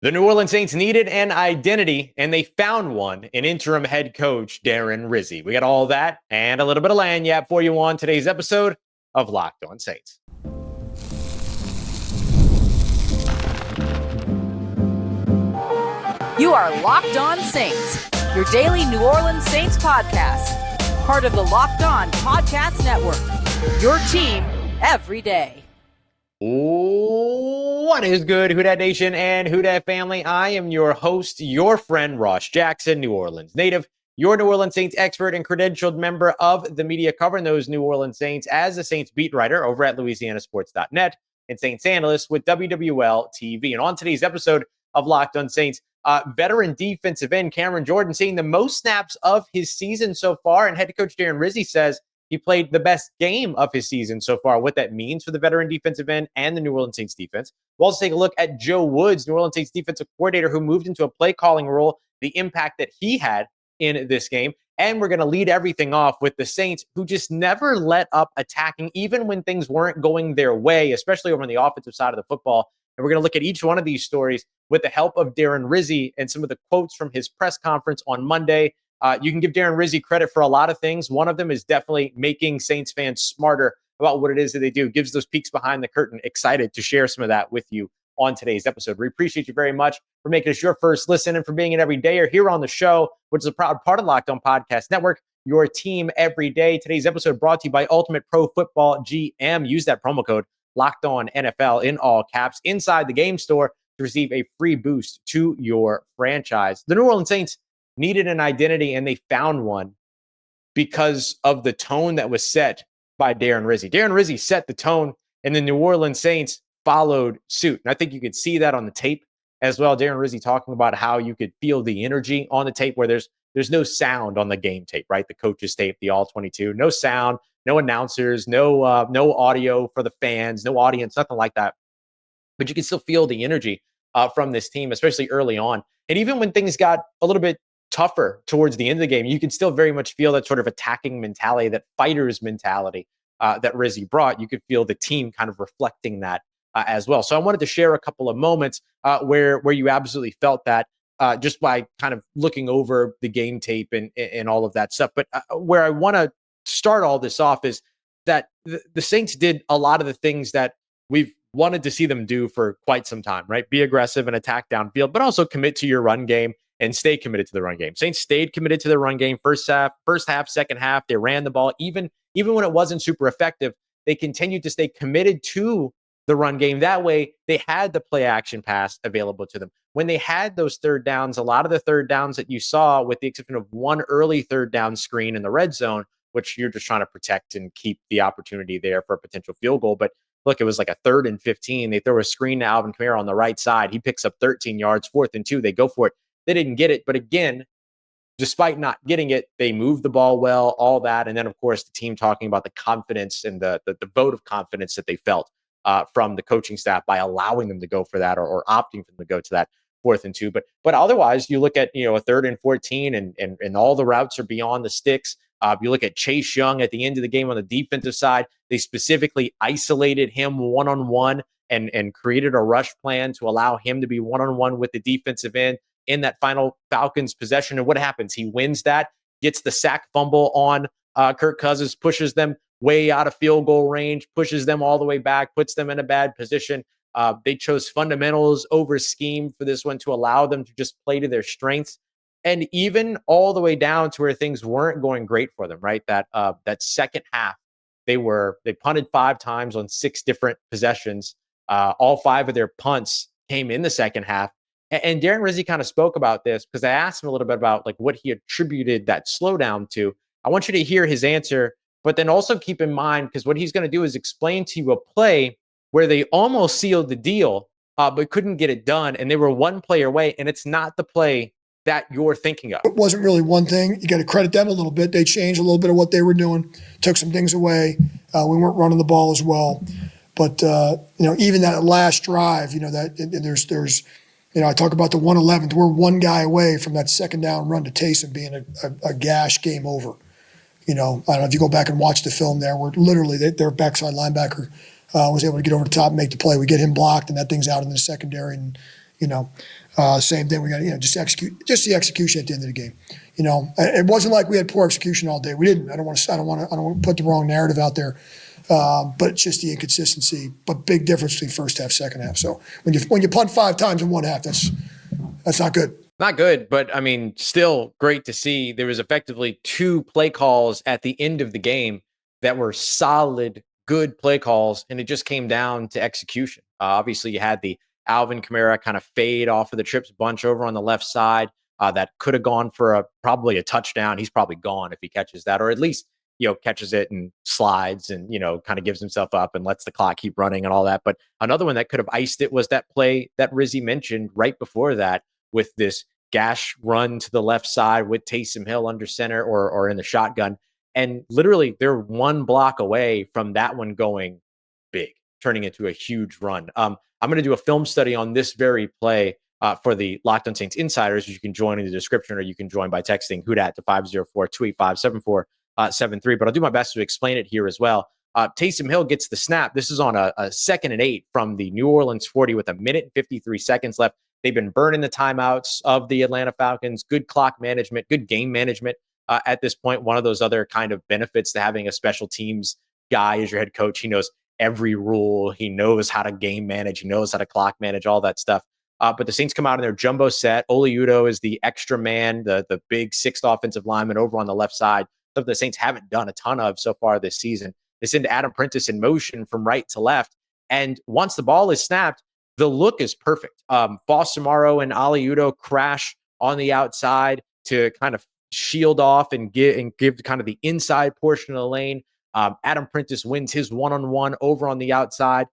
The New Orleans Saints needed an identity, and they found one in interim head coach Darren Rizzi. We got all that and a little bit of lagniappe for you on today's episode of Locked On Saints. You are Locked On Saints, your daily New Orleans Saints podcast. Part of the Locked On Podcast Network, your team every day. What is good, Who Dat Nation and Who Dat family? I am your host, your friend, Ross Jackson, New Orleans native, your New Orleans Saints expert and credentialed member of the media covering those New Orleans Saints as a Saints beat writer over at LouisianaSports.net and Saints analyst with WWL TV. And on today's episode of Locked On Saints, veteran defensive end Cameron Jordan seeing the most snaps of his season so far, and head coach Darren Rizzi says he played the best game of his season so far, what that means for the veteran defensive end and the New Orleans Saints defense. We'll also take a look at Joe Woods, New Orleans Saints defensive coordinator, who moved into a play calling role, the impact that he had in this game. And we're going to lead everything off with the Saints, who just never let up attacking, even when things weren't going their way, especially over on the offensive side of the football. And we're going to look at each one of these stories with the help of Darren Rizzi and some of the quotes from his press conference on Monday. You can give Darren Rizzi credit for a lot of things. One of them is definitely making Saints fans smarter about what it is that they do. Gives those peeks behind the curtain. Excited to share some of that with you on today's episode. We appreciate you very much for making us your first listen and for being an everydayer here on the show, which is a proud part of Locked On Podcast Network, your team every day. Today's episode brought to you by Ultimate Pro Football GM. Use that promo code Locked On NFL in all caps inside the game store to receive a free boost to your franchise. The New Orleans Saints needed an identity, and they found one because of the tone that was set by Darren Rizzi. Darren Rizzi set the tone, and the New Orleans Saints followed suit. And I think you could see that on the tape as well. Darren Rizzi talking about how you could feel the energy on the tape where there's no sound on the game tape, right? The coaches tape, the all-22, no sound, no announcers, no audio for the fans, no audience, nothing like that. But you can still feel the energy from this team, especially early on. And even when things got a little bit tougher towards the end of the game, you can still very much feel that sort of attacking mentality, that fighter's mentality that Rizzi brought. You could feel the team kind of reflecting that as well. So I wanted to share a couple of moments where you absolutely felt that just by kind of looking over the game tape and all of that stuff. But where I want to start all this off is that the Saints did a lot of the things that we've wanted to see them do for quite some time, right? Be aggressive and attack downfield, but also commit to your run game and stay committed to the run game. Saints stayed committed to the run game first half, second half. They ran the ball. Even when it wasn't super effective, they continued to stay committed to the run game. That way, they had the play action pass available to them. When they had those third downs, a lot of the third downs that you saw, with the exception of one early third down screen in the red zone, which you're just trying to protect and keep the opportunity there for a potential field goal. But look, it was like a 3rd and 15. They throw a screen to Alvin Kamara on the right side. He picks up 13 yards, 4th and 2. They go for it. They didn't get it. But again, despite not getting it, they moved the ball well, all that. And then, of course, the team talking about the confidence and the vote of confidence that they felt from the coaching staff by allowing them to go for that or opting for them to go to that 4th and 2. But otherwise, you look at, a 3rd and 14 and all the routes are beyond the sticks. You look at Chase Young at the end of the game on the defensive side. They specifically isolated him one-on-one and created a rush plan to allow him to be one-on-one with the defensive end in that final Falcons possession. And what happens? He wins that, gets the sack fumble on Kirk Cousins, pushes them way out of field goal range, pushes them all the way back, puts them in a bad position. They chose fundamentals over scheme for this one to allow them to just play to their strengths. And even all the way down to where things weren't going great for them, right? That second half, they punted 5 times on 6 different possessions. All 5 of their punts came in the second half. And Darren Rizzi kind of spoke about this because I asked him a little bit about like what he attributed that slowdown to. I want you to hear his answer, but then also keep in mind, because what he's going to do is explain to you a play where they almost sealed the deal, but couldn't get it done. And they were one play away, and it's not the play that you're thinking of. It wasn't really one thing. You got to credit them a little bit. They changed a little bit of what they were doing, took some things away. We weren't running the ball as well. But, even that last drive, there's I talk about the 111th. We're one guy away from that second down run to Taysom being a gash game over. I don't know if you go back and watch the film there, where literally their backside linebacker was able to get over the top and make the play. We get him blocked, and that thing's out in the secondary. And, Same thing. We got just the execution at the end of the game. It wasn't like we had poor execution all day. We didn't. I don't want to put the wrong narrative out there. But it's just the inconsistency. But big difference between first half, second half. So when you punt 5 times in one half, that's not good. Not good, but I mean, still great to see. There was effectively 2 play calls at the end of the game that were solid, good play calls, and it just came down to execution. Obviously, you had the Alvin Kamara kind of fade off of the trips bunch over on the left side that could have gone for probably a touchdown. He's probably gone if he catches that, or at least catches it and slides and kind of gives himself up and lets the clock keep running and all that. But another one that could have iced it was that play that Rizzi mentioned right before that, with this gash run to the left side with Taysom Hill under center or in the shotgun. And literally they're 1 block away from that one going big, turning into a huge run. I'm going to do a film study on this very play for the Locked On Saints insiders. You can join in the description, or you can join by texting Who Dat to 504-285-7473. But I'll do my best to explain it here as well. Taysom Hill gets the snap. This is on a 2nd and 8 from the New Orleans 40 with 1 minute and 53 seconds left. They've been burning the timeouts of the Atlanta Falcons. Good clock management, good game management at this point. One of those other kind of benefits to having a special teams guy as your head coach. He knows every rule. He knows how to game manage. He knows how to clock manage, all that stuff. But the Saints come out in their jumbo set. Oli Udoh is the extra man, the big 6th offensive lineman over on the left side. Something the Saints haven't done a ton of so far this season. They send Adam Prentice in motion from right to left. And once the ball is snapped, the look is perfect. Foster and Oli Udoh crash on the outside to kind of shield off and give kind of the inside portion of the lane. Adam Prentice wins his one-on-one over on the outside.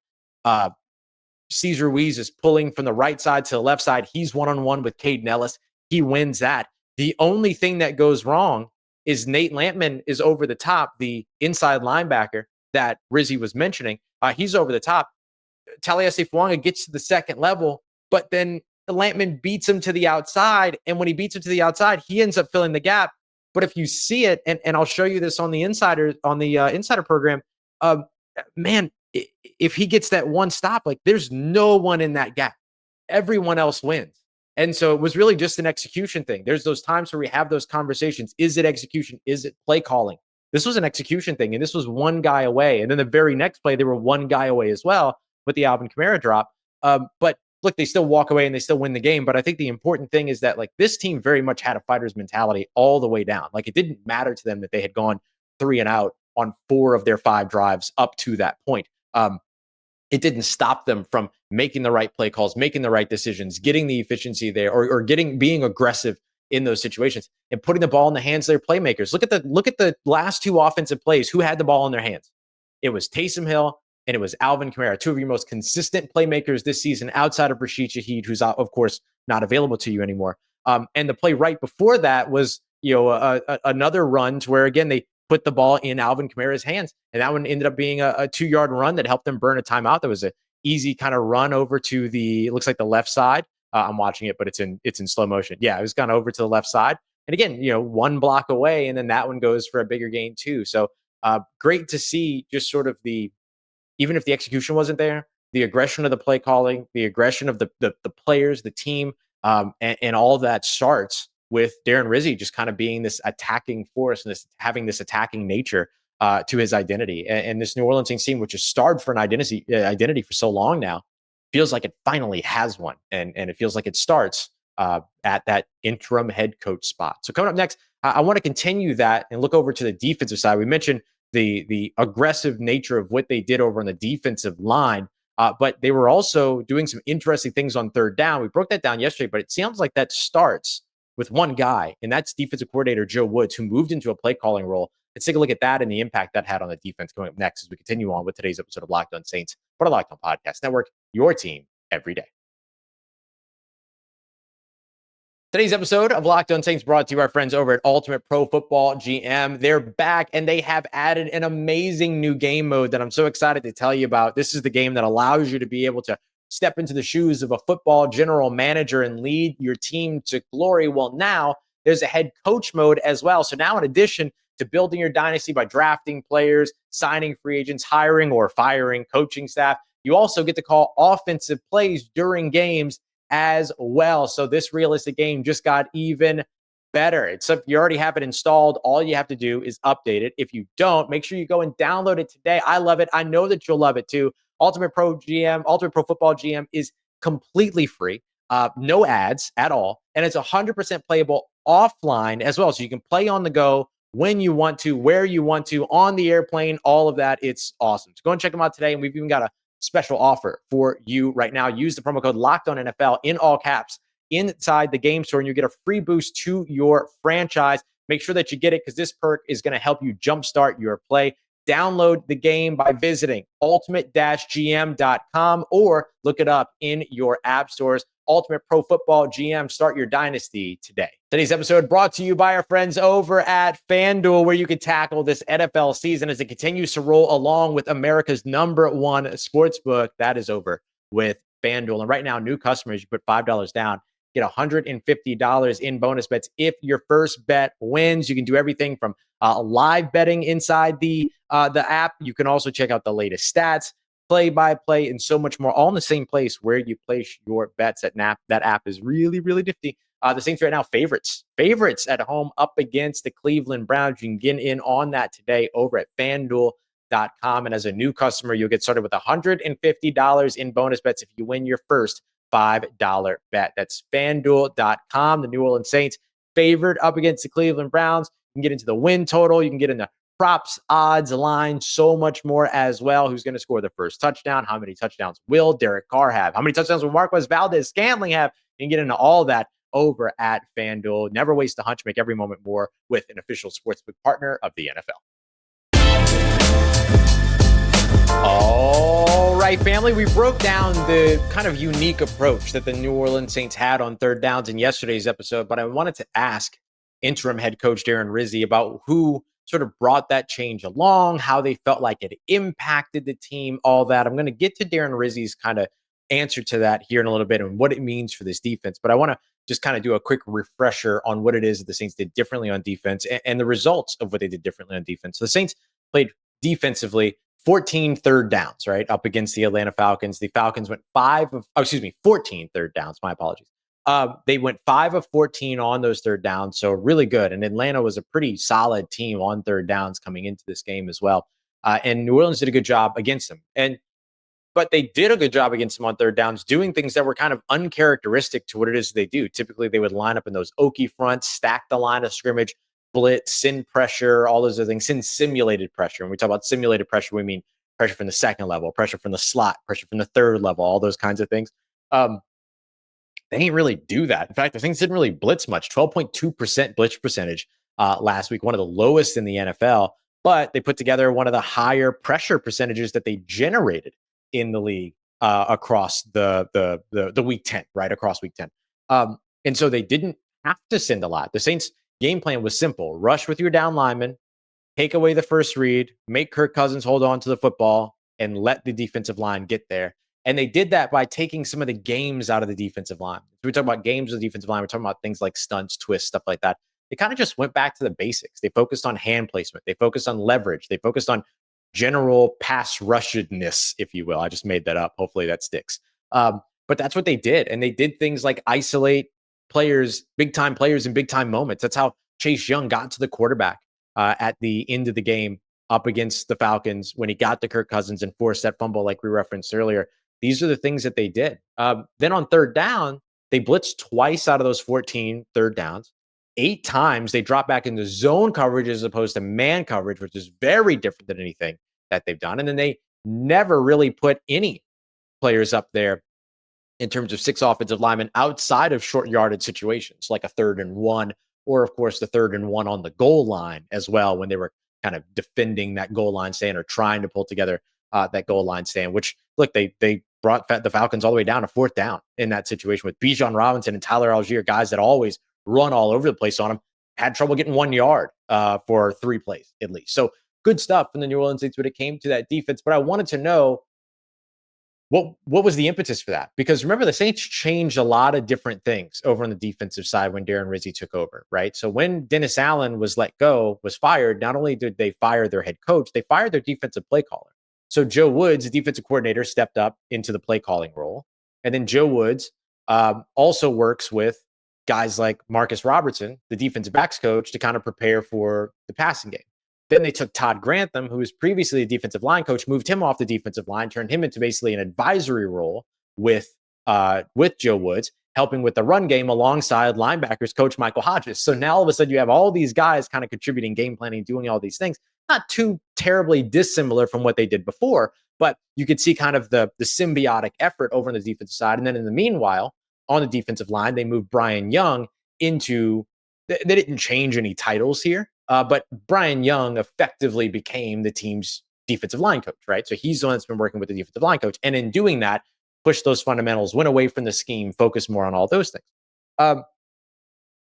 Cesar Ruiz is pulling from the right side to the left side. He's one-on-one with Caden Ellis. He wins that. The only thing that goes wrong is Nate Lampman is over the top, the inside linebacker that Rizzi was mentioning. He's over the top. Talaiasi Fuanga gets to the second level, but then Lampman beats him to the outside. And when he beats him to the outside, he ends up filling the gap. But if you see it, and I'll show you this on the insider program, man, if he gets that one stop, like there's no one in that gap. Everyone else wins. And so it was really just an execution thing. There's those times where we have those conversations. Is it execution? Is it play calling? This was an execution thing, and this was one guy away. And then the very next play, they were one guy away as well with the Alvin Kamara drop. But look, they still walk away and they still win the game. But I think the important thing is that like this team very much had a fighter's mentality all the way down. Like it didn't matter to them that they had gone 3 and out on 4 of their 5 drives up to that point. It didn't stop them from making the right play calls, making the right decisions, getting the efficiency there, or being aggressive in those situations and putting the ball in the hands of their playmakers. Look at the last 2 offensive plays. Who had the ball in their hands? It was Taysom Hill and it was Alvin Kamara, 2 of your most consistent playmakers this season outside of Rashid Shaheed, who's of course not available to you anymore. And the play right before that was another run to where again they put the ball in Alvin Kamara's hands, and that one ended up being a 2-yard run that helped them burn a timeout. That was an easy kind of run over to it looks like the left side. I'm watching it, but it's in slow motion. Yeah, it was gone over to the left side, and again, 1 block away, and then that one goes for a bigger gain too. So great to see just sort of even if the execution wasn't there, the aggression of the play calling, the aggression of the players, the team, and all of that starts with Darren Rizzi just kind of being this attacking force and having this attacking nature to his identity. And this New Orleans Saints team, which is starved for an identity for so long now, feels like it finally has one. And it feels like it starts at that interim head coach spot. So coming up next, I want to continue that and look over to the defensive side. We mentioned the aggressive nature of what they did over on the defensive line, but they were also doing some interesting things on 3rd down. We broke that down yesterday, but it sounds like that starts with one guy, and that's defensive coordinator Joe Woods, who moved into a play calling role. Let's take a look at that and the impact that had on the defense coming up next as we continue on with today's episode of Locked On Saints, part of Locked On Podcast Network, your team every day. Today's episode of Locked On Saints brought to you by our friends over at Ultimate Pro Football GM. They're back, and they have added an amazing new game mode that I'm so excited to tell you about. This is the game that allows you to be able to step into the shoes of a football general manager and lead your team to glory. Well, now there's a head coach mode as well. So now in addition to building your dynasty by drafting players, signing free agents, hiring or firing coaching staff, you also get to call offensive plays during games as well. So this realistic game just got even better. It's if you already have it installed, all you have to do is update it. If you don't, make sure you go and download it today. I love it. I know that you'll love it too. Ultimate Pro Football GM is completely free. No ads at all. And it's 100% playable offline as well. So you can play on the go when you want to, where you want to, on the airplane, all of that. It's awesome. So go and check them out today. And we've even got a special offer for you right now. Use the promo code LOCKEDONNFL in all caps inside the game store, and you get a free boost to your franchise. Make sure that you get it because this perk is going to help you jumpstart your play. Download the game by visiting ultimate-gm.com or look it up in your app stores. Ultimate Pro Football GM. Start your dynasty today. Today's episode brought to you by our friends over at FanDuel, where you can tackle this NFL season as it continues to roll along with America's #1 sportsbook. That is over with FanDuel. And right now, new customers, you put $5 down, get $150 in bonus bets if your first bet wins. You can do everything from live betting inside the app. You can also check out the latest stats, play-by-play, and so much more, all in the same place where you place your bets. That app is really, really nifty. The Saints right now, favorites at home up against the Cleveland Browns. You can get in on that today over at FanDuel.com. And as a new customer, you'll get started with $150 in bonus bets if you win your first $5 bet. That's FanDuel.com. The New Orleans Saints favored up against the Cleveland Browns. You can get into the win total. You can get into props, odds, line, so much more as well. Who's going to score the first touchdown? How many touchdowns will Derek Carr have? How many touchdowns will Marquez Valdez-Scantling have? You can get into all that over at FanDuel. Never waste a hunch. Make every moment more with an official sportsbook partner of the NFL. All right, family, we broke down the kind of unique approach that the New Orleans Saints had on third downs in yesterday's episode, but I wanted to ask interim head coach Darren Rizzi about who sort of brought that change along, how they felt like it impacted the team, all that. I'm going to get to Darren Rizzi's kind of answer to that here in a little bit and what it means for this defense, but I want to just kind of do a quick refresher on what it is that the Saints did differently on defense and the results of what they did differently on defense. So the Saints played defensively 14 third downs, right, up against the Atlanta Falcons. The Falcons went 14 third downs. My apologies. They went 5 of 14 on those third downs, so really good. And Atlanta was a pretty solid team on third downs coming into this game as well. And New Orleans did a good job against them. But they did a good job against them on third downs, doing things that were kind of uncharacteristic to what it is they do. Typically, they would line up in those oaky fronts, stack the line of scrimmage, blitz, send pressure, all those other things, send simulated pressure. When we talk about simulated pressure, we mean pressure from the second level, pressure from the slot, pressure from the third level, all those kinds of things. They didn't really do that. In fact, the Saints didn't really blitz much, 12.2% blitz percentage last week, one of the lowest in the NFL, but they put together one of the higher pressure percentages that they generated in the league across the week 10, right? Across week 10. And so they didn't have to send a lot. The Saints game plan was simple: rush with your down lineman, take away the first read, make Kirk Cousins hold on to the football, and let the defensive line get there. And they did that by taking some of the games out of the defensive line. So we talk about games of the defensive line. We're talking about things like stunts, twists, stuff like that. They kind of just went back to the basics. They focused on hand placement. They focused on leverage. They focused on general pass rushedness, if you will. I just made that up. Hopefully that sticks. But that's what they did. And they did things like isolate players, big-time players in big-time moments. That's how Chase Young got to the quarterback at the end of the game up against the Falcons when he got to Kirk Cousins and forced that fumble like we referenced earlier. These are the things that they did. Then on third down, they blitzed twice out of those 14 third downs. 8 times they dropped back into zone coverage as opposed to man coverage, which is very different than anything that they've done. And then they never really put any players up there in terms of 6 offensive linemen outside of short yardage situations, like a 3rd and 1, or of course the 3rd and 1 on the goal line as well, when they were kind of defending that goal line stand or trying to pull together that goal line stand, which, look, they brought the Falcons all the way down to 4th down in that situation with Bijan Robinson and Tyler Algier, guys that always run all over the place on them, had trouble getting 1 yard for 3 plays at least. So good stuff from the New Orleans Saints when it came to that defense. But I wanted to know what was the impetus for that? Because remember, the Saints changed a lot of different things over on the defensive side when Darren Rizzi took over, right? So when Dennis Allen was fired, not only did they fire their head coach, they fired their defensive play caller. So Joe Woods, the defensive coordinator, stepped up into the play calling role. And then Joe Woods also works with guys like Marcus Robertson, the defensive backs coach, to kind of prepare for the passing game. Then they took Todd Grantham, who was previously a defensive line coach, moved him off the defensive line, turned him into basically an advisory role with Joe Woods, helping with the run game alongside linebackers coach Michael Hodges. So now all of a sudden you have all these guys kind of contributing game planning, doing all these things, not too terribly dissimilar from what they did before, but you could see kind of the symbiotic effort over on the defensive side. And then in the meanwhile, on the defensive line, they moved Brian Young into, they didn't change any titles here, but Brian Young effectively became the team's defensive line coach, right? So he's the one that's been working with the defensive line coach. And in doing that, push those fundamentals, went away from the scheme, focus more on all those things.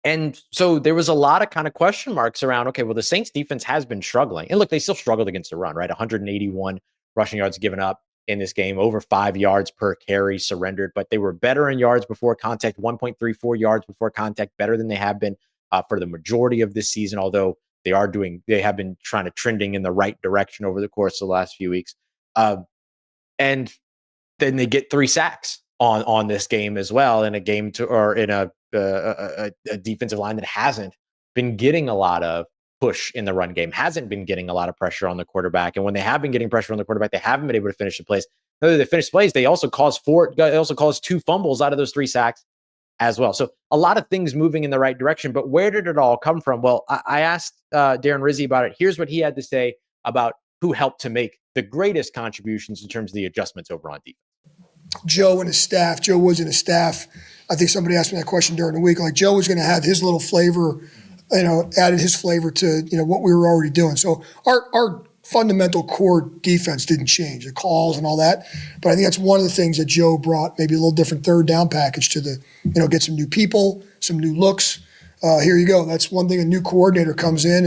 And so there was a lot of kind of question marks around, okay, well, the Saints defense has been struggling. And look, they still struggled against the run, right? 181 rushing yards given up in this game, over 5 yards per carry surrendered, but they were better in yards before contact, 1.34 yards before contact, better than they have been for the majority of this season, although they have been trying to trending in the right direction over the course of the last few weeks. And then they get 3 sacks on this game as well, in a game in a defensive line that hasn't been getting a lot of push in the run game, hasn't been getting a lot of pressure on the quarterback. And when they have been getting pressure on the quarterback, they haven't been able to finish the plays. Whether they finish plays, they also caused 2 fumbles out of those 3 sacks as well. So a lot of things moving in the right direction. But where did it all come from? Well, I asked Darren Rizzi about it. Here's what he had to say about who helped to make the greatest contributions in terms of the adjustments over on defense. Joe and his staff, Joe Woods and his staff. I think somebody asked me that question during the week. Like, Joe was going to have his little flavor, added his flavor to, what we were already doing. So our fundamental core defense didn't change, the calls and all that. But I think that's one of the things that Joe brought, maybe a little different third down package to the, get some new people, some new looks. Here you go. That's one thing. A new coordinator comes in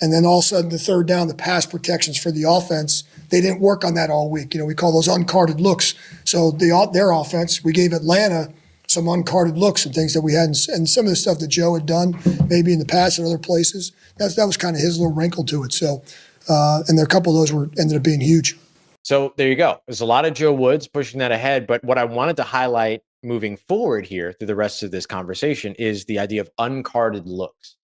and then all of a sudden the third down, the pass protections for the offense, they didn't work on that all week. We call those uncarded looks. So their offense, we gave Atlanta some uncarded looks and things that we hadn't, and some of the stuff that Joe had done maybe in the past in other places, that was kind of his little wrinkle to it. So, and there a couple of those ended up being huge. So there you go. There's a lot of Joe Woods pushing that ahead. But what I wanted to highlight moving forward here through the rest of this conversation is the idea of uncarded looks.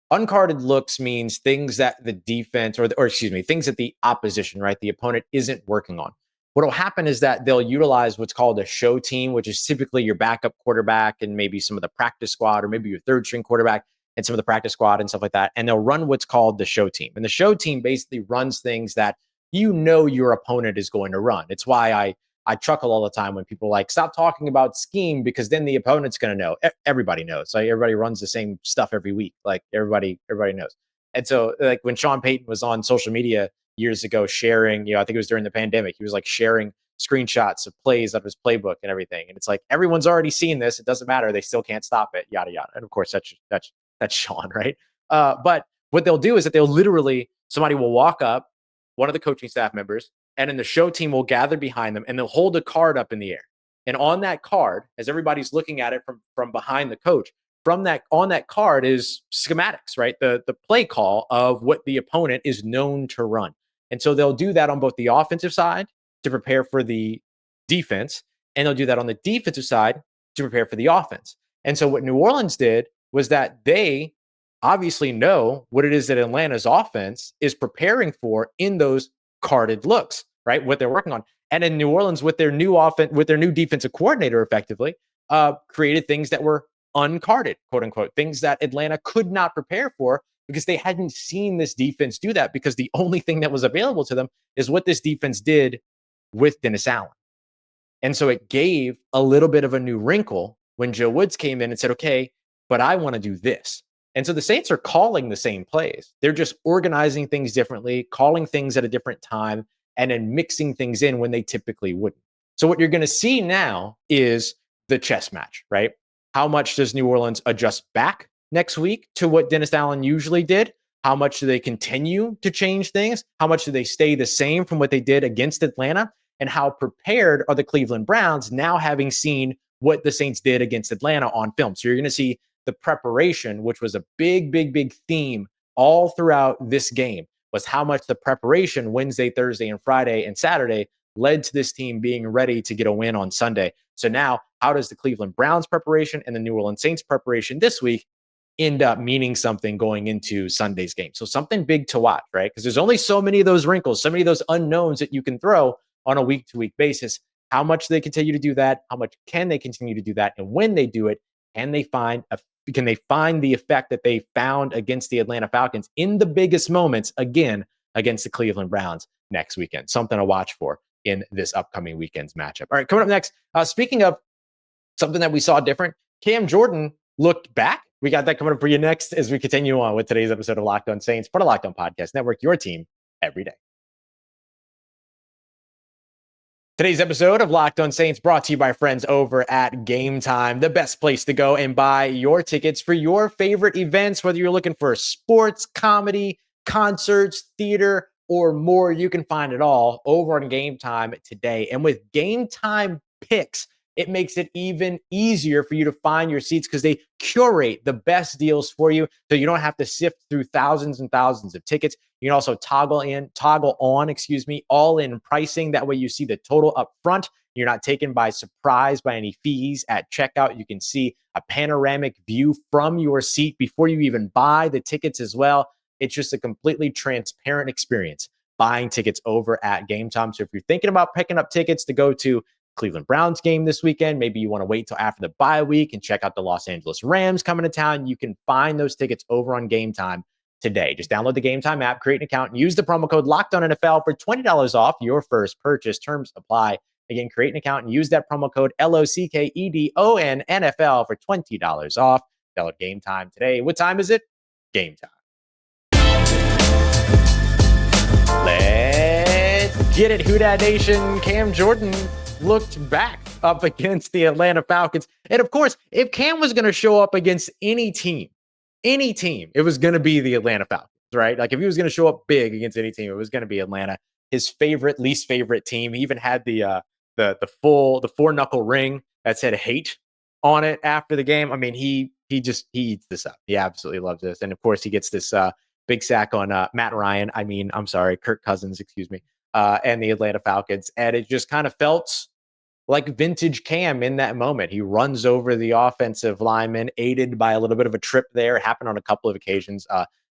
Uncarded looks means things that the defense things that the opposition, right, the opponent isn't working on. What will happen is that they'll utilize what's called a show team, which is typically your backup quarterback and maybe some of the practice squad, or maybe your third string quarterback and some of the practice squad and stuff like that. And they'll run what's called the show team. And the show team basically runs things that your opponent is going to run. It's why I chuckle all the time when people are like, stop talking about scheme, because then the opponent's going to know. Everybody knows. Like, everybody runs the same stuff every week. Like, everybody knows. And so, like, when Sean Payton was on social media years ago sharing, I think it was during the pandemic, he was like sharing screenshots of plays of his playbook and everything. And it's like, everyone's already seen this. It doesn't matter. They still can't stop it, yada, yada. And of course, that's Sean, right? But what they'll do is that somebody will walk up, one of the coaching staff members, and then the show team will gather behind them and they'll hold a card up in the air. And on that card, as everybody's looking at it from behind the coach, on that card is schematics, right? The play call of what the opponent is known to run. And so they'll do that on both the offensive side to prepare for the defense, and they'll do that on the defensive side to prepare for the offense. And so what New Orleans did was that they obviously know what it is that Atlanta's offense is preparing for in those carded looks, right? What they're working on. And in New Orleans, with their new defensive coordinator, effectively created things that were uncarded, quote unquote, things that Atlanta could not prepare for because they hadn't seen this defense do that, because the only thing that was available to them is what this defense did with Dennis Allen. And so it gave a little bit of a new wrinkle when Joe Woods came in and said, okay, but I want to do this. And so the Saints are calling the same plays. They're just organizing things differently, calling things at a different time, and then mixing things in when they typically wouldn't. So what you're going to see now is the chess match, right? How much does New Orleans adjust back next week to what Dennis Allen usually did? How much do they continue to change things? How much do they stay the same from what they did against Atlanta? And how prepared are the Cleveland Browns now, having seen what the Saints did against Atlanta on film? So you're going to see the preparation, which was a big theme all throughout this game, was how much the preparation Wednesday, Thursday, and Friday and Saturday led to this team being ready to get a win on Sunday. So now, how does the Cleveland Browns preparation and the New Orleans Saints preparation this week end up meaning something going into Sunday's game? So something big to watch, right? Because there's only so many of those wrinkles, so many of those unknowns that you can throw on a week-to-week basis. How much they continue to do that? How much can they continue to do that? And when they do it, can they find the effect that they found against the Atlanta Falcons in the biggest moments again against the Cleveland Browns next weekend? Something to watch for in this upcoming weekend's matchup. All right, coming up next, speaking of something that we saw different, Cam Jordan looked back. We got that coming up for you next as we continue on with today's episode of Locked On Saints, part of Locked On Podcast Network, your team every day. Today's episode of Locked On Saints brought to you by friends over at Game Time, the best place to go and buy your tickets for your favorite events, whether you're looking for sports, comedy, concerts, theater, or more. You can find it all over on Game Time today. And with Game Time picks, it makes it even easier for you to find your seats because they curate the best deals for you, so you don't have to sift through thousands and thousands of tickets. You can also toggle on, all-in pricing. That way you see the total up front. You're not taken by surprise by any fees at checkout. You can see a panoramic view from your seat before you even buy the tickets as well. It's just a completely transparent experience buying tickets over at Game Time. So if you're thinking about picking up tickets to go to Cleveland Browns game this weekend, maybe you want to wait till after the bye week and check out the Los Angeles Rams coming to town, you can find those tickets over on Game Time today. Just download the Game Time app, create an account, and use the promo code LOCKEDONNFL for $20 off your first purchase. Terms apply. Again, create an account and use that promo code LOCKEDONNFL for $20 off. Download Game Time today. What time is it? Game time. Let's get it, Who Dat Nation. Cam Jordan looked back up against the Atlanta Falcons. And of course, if Cam was going to show up against any team, it was going to be the Atlanta Falcons, right? Like if he was going to show up big against any team, it was going to be Atlanta. His least favorite team. He even had the four knuckle ring that said hate on it after the game. I mean, he eats this up. He absolutely loves this. And of course, he gets this big sack on Kirk Cousins, and the Atlanta Falcons. And it just kind of felt like vintage Cam in that moment. He runs over the offensive lineman, aided by a little bit of a trip there. It happened on a couple of occasions.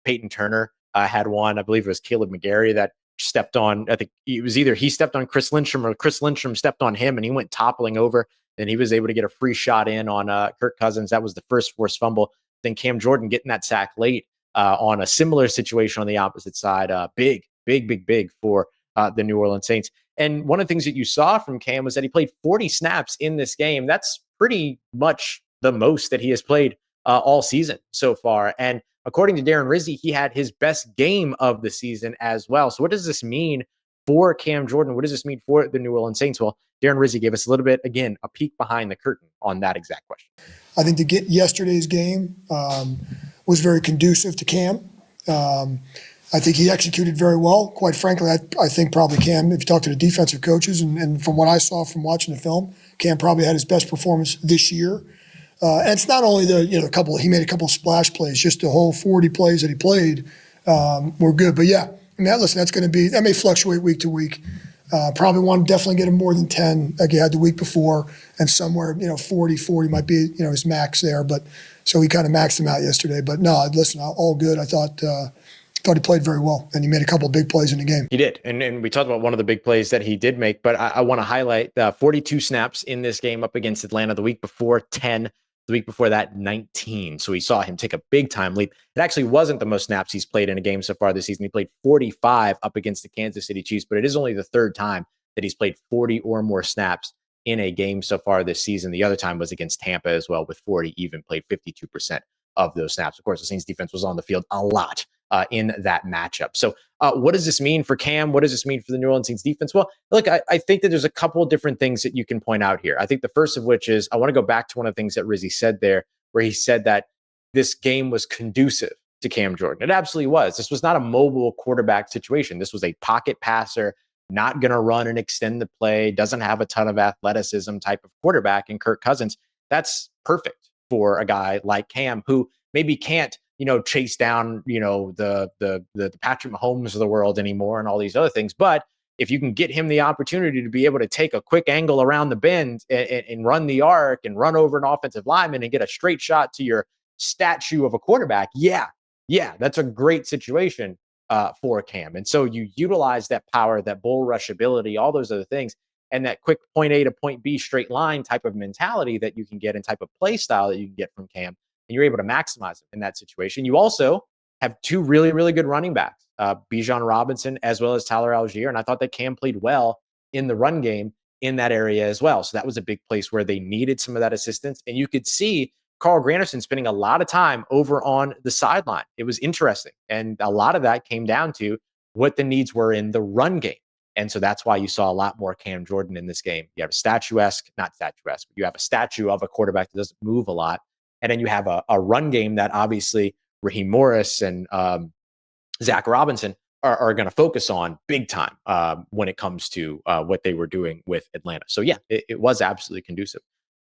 Peyton Turner had one. I believe it was Caleb McGarry that stepped on. I think it was either he stepped on Chris Lindstrom or Chris Lindstrom stepped on him, and he went toppling over. And he was able to get a free shot in on Kirk Cousins. That was the first forced fumble. Then Cam Jordan getting that sack late on a similar situation on the opposite side. Big for the New Orleans Saints. And one of the things that you saw from Cam was that he played 40 snaps in this game. That's pretty much the most that he has played all season so far. And according to Darren Rizzi, he had his best game of the season as well. So what does this mean for Cam Jordan? What does this mean for the New Orleans Saints? Well, Darren Rizzi gave us a little bit, again, a peek behind the curtain on that exact question. I think yesterday's game was very conducive to Cam. I think he executed very well. Quite frankly, I think probably Cam, if you talk to the defensive coaches, and from what I saw from watching the film, Cam probably had his best performance this year. And it's not only he made a couple of splash plays, just the whole 40 plays that he played were good. But yeah, I mean, that may fluctuate week to week. Probably want to definitely get him more than 10 like he had the week before, and somewhere 40 might be his max there. But so he kind of maxed him out yesterday. But no, listen, all good. I thought he played very well, and he made a couple of big plays in the game. He did, and we talked about one of the big plays that he did make, but I want to highlight 42 snaps in this game up against Atlanta. The week before, 10. The week before that, 19. So we saw him take a big-time leap. It actually wasn't the most snaps he's played in a game so far this season. He played 45 up against the Kansas City Chiefs, but it is only the third time that he's played 40 or more snaps in a game so far this season. The other time was against Tampa as well with 40, even played 52% of those snaps. Of course, the Saints defense was on the field a lot in that matchup. So what does this mean for Cam? What does this mean for the New Orleans Saints defense? Well, look, I think that there's a couple of different things that you can point out here. I think the first of which is I want to go back to one of the things that Rizzi said there, where he said that this game was conducive to Cam Jordan. It absolutely was. This was not a mobile quarterback situation. This was a pocket passer, not going to run and extend the play, doesn't have a ton of athleticism type of quarterback in Kirk Cousins. That's perfect for a guy like Cam, who maybe can't chase down, the Patrick Mahomes of the world anymore and all these other things. But if you can get him the opportunity to be able to take a quick angle around the bend and run the arc and run over an offensive lineman and get a straight shot to your statue of a quarterback, yeah, that's a great situation for Cam. And so you utilize that power, that bull rush ability, all those other things, and that quick point A to point B straight line type of mentality that you can get and type of play style that you can get from Cam. And you're able to maximize it in that situation. You also have two really, really good running backs, Bijan Robinson as well as Tyler Algier. And I thought that Cam played well in the run game in that area as well. So that was a big place where they needed some of that assistance. And you could see Carl Granderson spending a lot of time over on the sideline. It was interesting. And a lot of that came down to what the needs were in the run game. And so that's why you saw a lot more Cam Jordan in this game. You have not statuesque, but you have a statue of a quarterback that doesn't move a lot. And then you have a run game that obviously Raheem Morris and Zach Robinson are going to focus on big time when it comes to what they were doing with Atlanta. So yeah, it was absolutely conducive.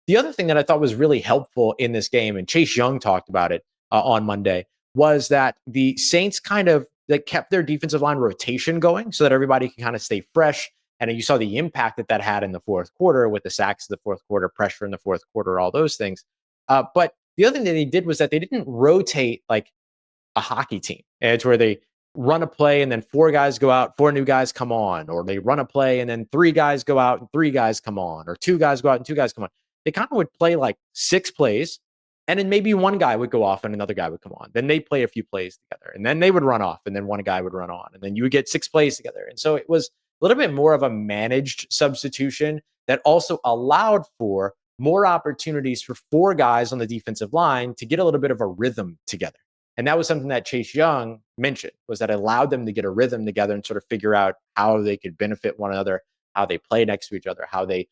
The other thing that I thought was really helpful in this game, and Chase Young talked about it on Monday, was that the Saints kind of kept their defensive line rotation going so that everybody can kind of stay fresh. And you saw the impact that had in the fourth quarter with the sacks in the fourth quarter, pressure in the fourth quarter, all those things. But the other thing that they did was that they didn't rotate like a hockey team. And it's where they run a play and then four guys go out, four new guys come on, or they run a play and then three guys go out and three guys come on, or two guys go out and two guys come on. They kind of would play like 6 plays, and then maybe one guy would go off and another guy would come on. Then they play a few plays together, and then they would run off, and then one guy would run on, and then you would get 6 plays together. And so it was a little bit more of a managed substitution that also allowed for more opportunities for 4 guys on the defensive line to get a little bit of a rhythm together. And that was something that Chase Young mentioned, was that it allowed them to get a rhythm together and sort of figure out how they could benefit one another, how they play next to each other, how they,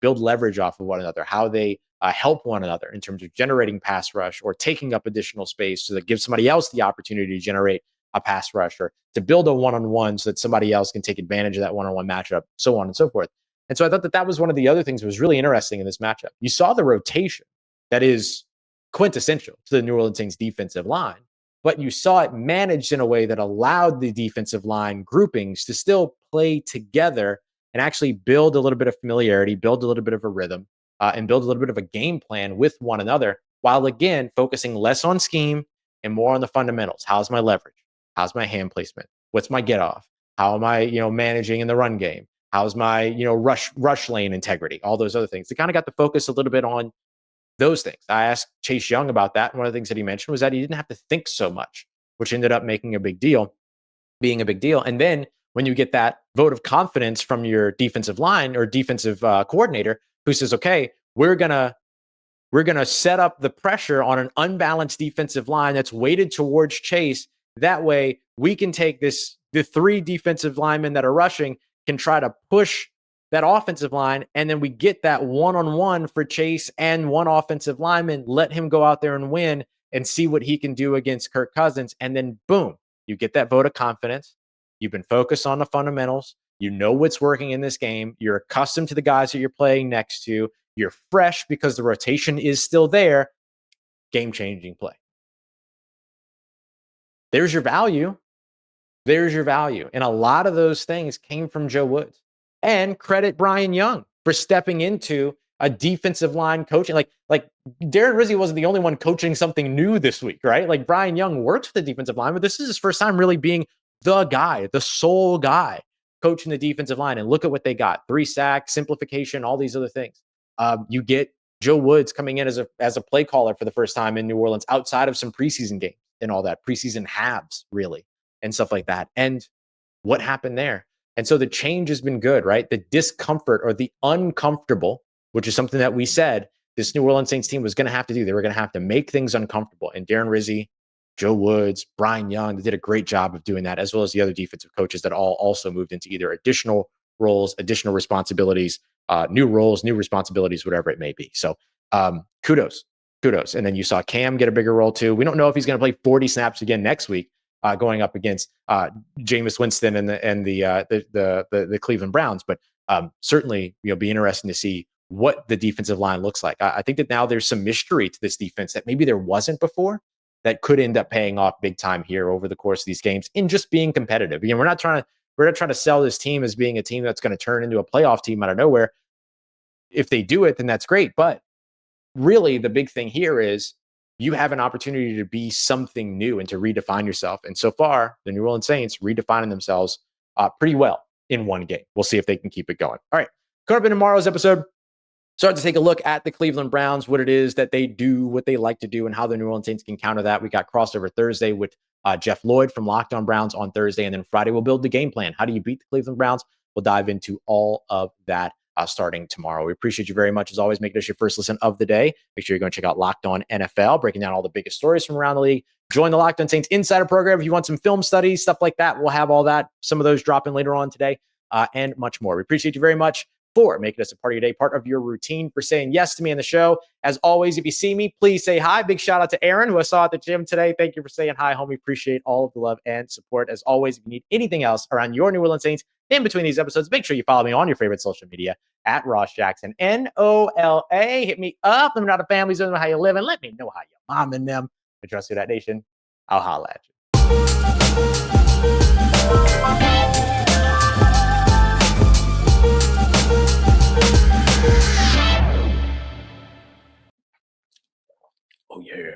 build leverage off of one another, how they help one another in terms of generating pass rush or taking up additional space so that gives somebody else the opportunity to generate a pass rush or to build a one-on-one so that somebody else can take advantage of that one-on-one matchup, so on and so forth. And so I thought that was one of the other things that was really interesting in this matchup. You saw the rotation that is quintessential to the New Orleans Saints defensive line, but you saw it managed in a way that allowed the defensive line groupings to still play together and actually build a little bit of familiarity, build a little bit of a rhythm, and build a little bit of a game plan with one another, while again, focusing less on scheme and more on the fundamentals. How's my leverage? How's my hand placement? What's my get off? How am I, managing in the run game? How's my, rush lane integrity? All those other things. They kind of got the focus a little bit on those things. I asked Chase Young about that. And one of the things that he mentioned was that he didn't have to think so much, which ended up being a big deal. And then when you get that vote of confidence from your defensive line or defensive coordinator who says, okay, we're going to set up the pressure on an unbalanced defensive line that's weighted towards Chase. That way we can take the 3 defensive linemen that are rushing can try to push that offensive line, and then we get that one-on-one for Chase and one offensive lineman, let him go out there and win and see what he can do against Kirk Cousins. And then boom, you get that vote of confidence. You've been focused on the fundamentals. You know what's working in this game. You're accustomed to the guys that you're playing next to. You're fresh because the rotation is still there. Game-changing play. There's your value. And a lot of those things came from Joe Woods. And credit Brian Young for stepping into a defensive line coaching. Like Darren Rizzi wasn't the only one coaching something new this week, right? Like Brian Young works with the defensive line, but this is his first time really being the guy, the sole guy coaching the defensive line. And look at what they got: 3 sacks, simplification, all these other things. You get Joe Woods coming in as a play caller for the first time in New Orleans outside of some preseason games and all that, preseason halves really, and stuff like that. And what happened there? And so the change has been good, right? The discomfort or the uncomfortable, which is something that we said this New Orleans Saints team was going to have to do. They were going to have to make things uncomfortable. And Darren Rizzi, Joe Woods, Brian Young, they did a great job of doing that, as well as the other defensive coaches that all also moved into either additional roles, additional responsibilities, new roles, new responsibilities, whatever it may be. So kudos. And then you saw Cam get a bigger role too. We don't know if he's going to play 40 snaps again next week, going up against Jameis Winston and the Cleveland Browns, but certainly be interesting to see what the defensive line looks like. I think that now there's some mystery to this defense that maybe there wasn't before, that could end up paying off big time here over the course of these games in just being competitive. We're not trying to we're not trying to sell this team as being a team that's going to turn into a playoff team out of nowhere. If they do it, then that's great. But really, the big thing here is you have an opportunity to be something new and to redefine yourself. And so far, the New Orleans Saints redefining themselves pretty well in one game. We'll see if they can keep it going. All right. Coming up in tomorrow's episode, start to take a look at the Cleveland Browns, what it is that they do, what they like to do, and how the New Orleans Saints can counter that. We got crossover Thursday with Jeff Lloyd from Locked On Browns on Thursday. And then Friday, we'll build the game plan. How do you beat the Cleveland Browns? We'll dive into all of that starting tomorrow. We appreciate you very much. As always, make this your first listen of the day. Make sure you're going to check out Locked On NFL, breaking down all the biggest stories from around the league. Join the Locked On Saints Insider Program if you want some film studies, stuff like that. We'll have all that, some of those dropping later on today, and much more. We appreciate you very much for making us a part of your day, part of your routine, for saying yes to me in the show. As always, if you see me, please say hi. Big shout out to Aaron, who I saw at the gym today. Thank you for saying hi, homie. Appreciate all of the love and support. As always, if you need anything else around your New Orleans Saints in between these episodes, make sure you follow me on your favorite social media at Ross Jackson, NOLA. Hit me up. Let me know how the family's doing, how you living. Let me know how your mom and them. I trust Who Dat Nation. I'll holla at you. Oh, yeah.